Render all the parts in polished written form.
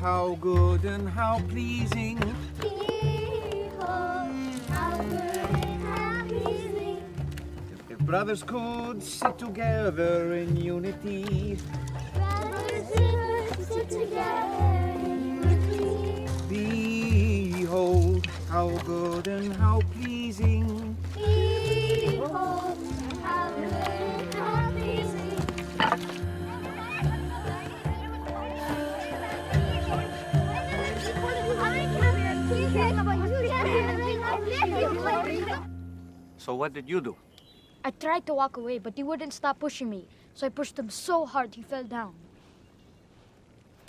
how good and how pleasing. Behold, how good and how pleasing. If brothers could sit together in unity. Brothers and sisters sit together in unity. Behold, how good and how pleasing. Behold, how good and how pleasing. So what did you do? I tried to walk away, but he wouldn't stop pushing me. So I pushed him so hard he fell down.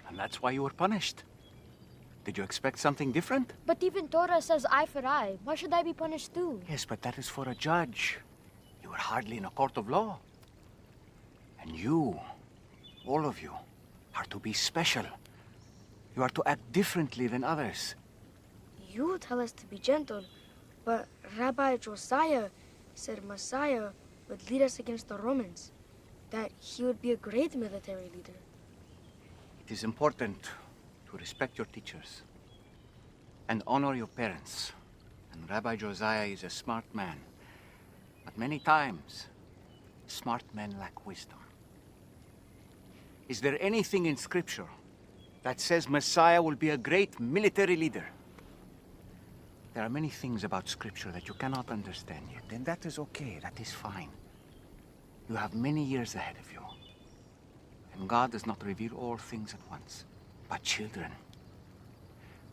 And that's why you were punished. Did you expect something different? But even Torah says eye for eye. Why should I be punished too? Yes, but that is for a judge. You are hardly in a court of law. And you, all of you, are to be special. You are to act differently than others. You tell us to be gentle, but Rabbi Josiah said Messiah would lead us against the Romans, that he would be a great military leader. It is important to respect your teachers and honor your parents. And Rabbi Josiah is a smart man. But many times, smart men lack wisdom. Is there anything in Scripture that says Messiah will be a great military leader? There are many things about Scripture that you cannot understand yet, and that is okay, that is fine. You have many years ahead of you. And God does not reveal all things at once. But children,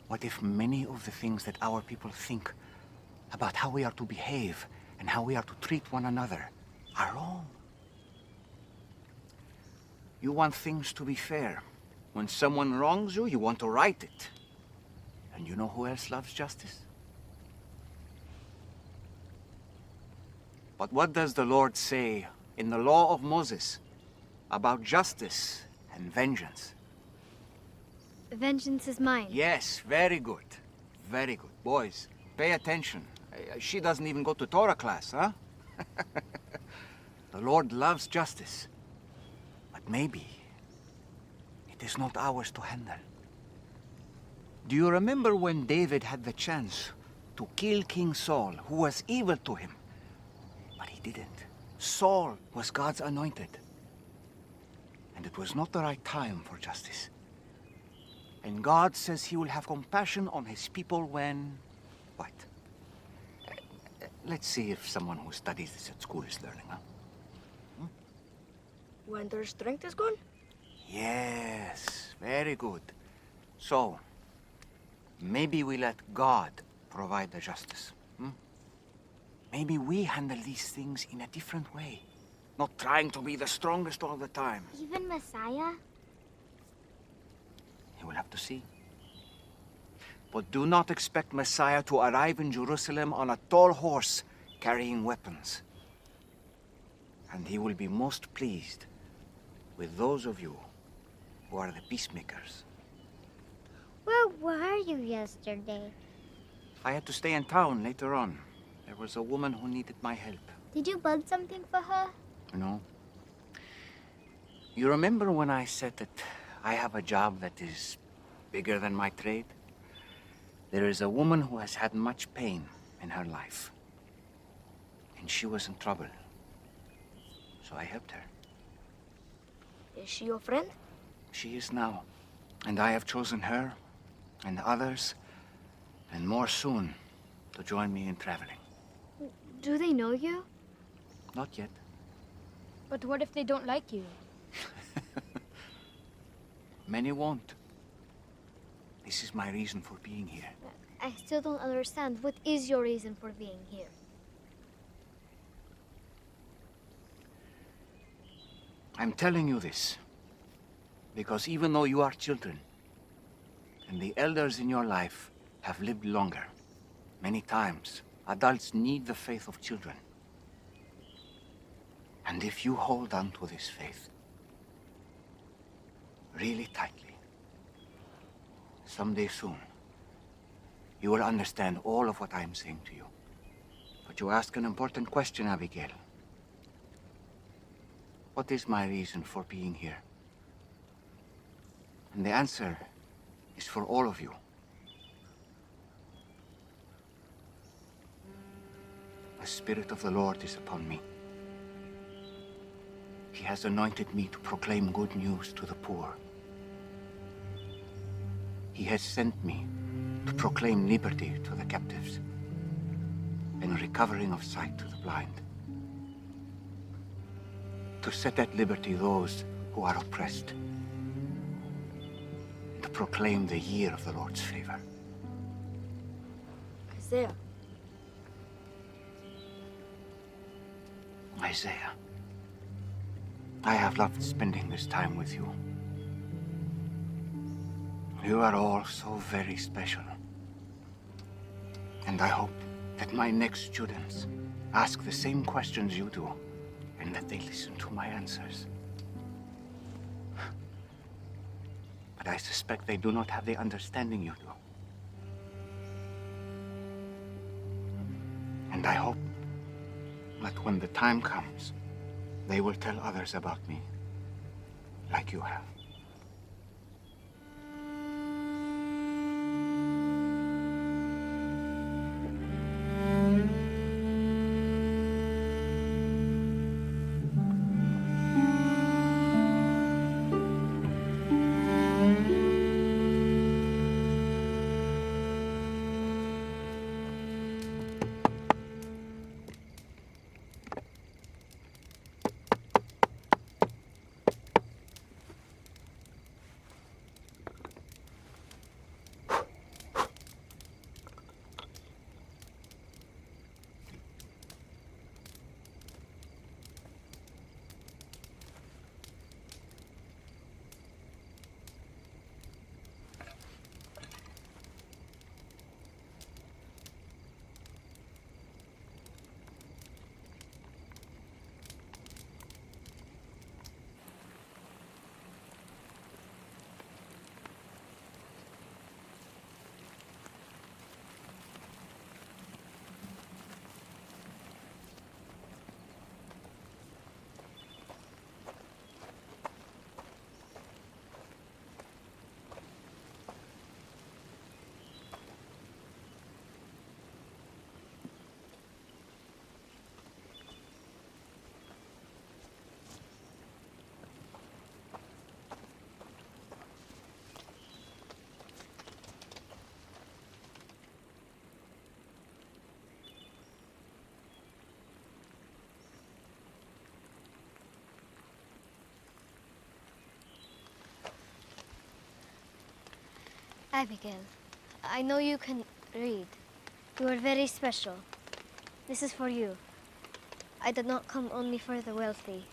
what if many of the things that our people think about how we are to behave and how we are to treat one another are wrong? You want things to be fair. When someone wrongs you, you want to right it. And you know who else loves justice? But what does the Lord say in the law of Moses about justice and vengeance? Vengeance is mine. Yes, very good. Very good. Boys, pay attention. She doesn't even go to Torah class, huh? The Lord loves justice. But maybe it is not ours to handle. Do you remember when David had the chance to kill King Saul, who was evil to him? But he didn't. Saul was God's anointed. And it was not the right time for justice. And God says he will have compassion on his people when... what? Let's see if someone who studies this at school is learning, huh? When their strength is gone? Yes, very good. So, maybe we let God provide the justice. Maybe we handle these things in a different way. Not trying to be the strongest all the time. Even Messiah? You will have to see. But do not expect Messiah to arrive in Jerusalem on a tall horse carrying weapons. And he will be most pleased with those of you who are the peacemakers. Where were you yesterday? I had to stay in town later on. There was a woman who needed my help. Did you build something for her? No. You remember when I said that I have a job that is bigger than my trade? There is a woman who has had much pain in her life. And she was in trouble. So I helped her. Is she your friend? She is now. And I have chosen her and others and more soon to join me in traveling. Do they know you? Not yet. But what if they don't like you? Many won't. This is my reason for being here. I still don't understand. What is your reason for being here? I'm telling you this because even though you are children and the elders in your life have lived longer, many times adults need the faith of children. And if you hold on to this faith really tightly, someday soon, you will understand all of what I am saying to you. But you ask an important question, Abigail. What is my reason for being here? And the answer is for all of you. The Spirit of the Lord is upon me. He has anointed me to proclaim good news to the poor. He has sent me to proclaim liberty to the captives and recovering of sight to the blind. To set at liberty those who are oppressed. To proclaim the year of the Lord's favor. Isaiah, Isaiah, I have loved spending this time with you. You are all so very special. And I hope that my next students ask the same questions you do, and that they listen to my answers. But I suspect they do not have the understanding you do. And I hope that when the time comes, they will tell others about me, like you have. Abigail, I know you can read. You are very special. This is for you. I did not come only for the wealthy.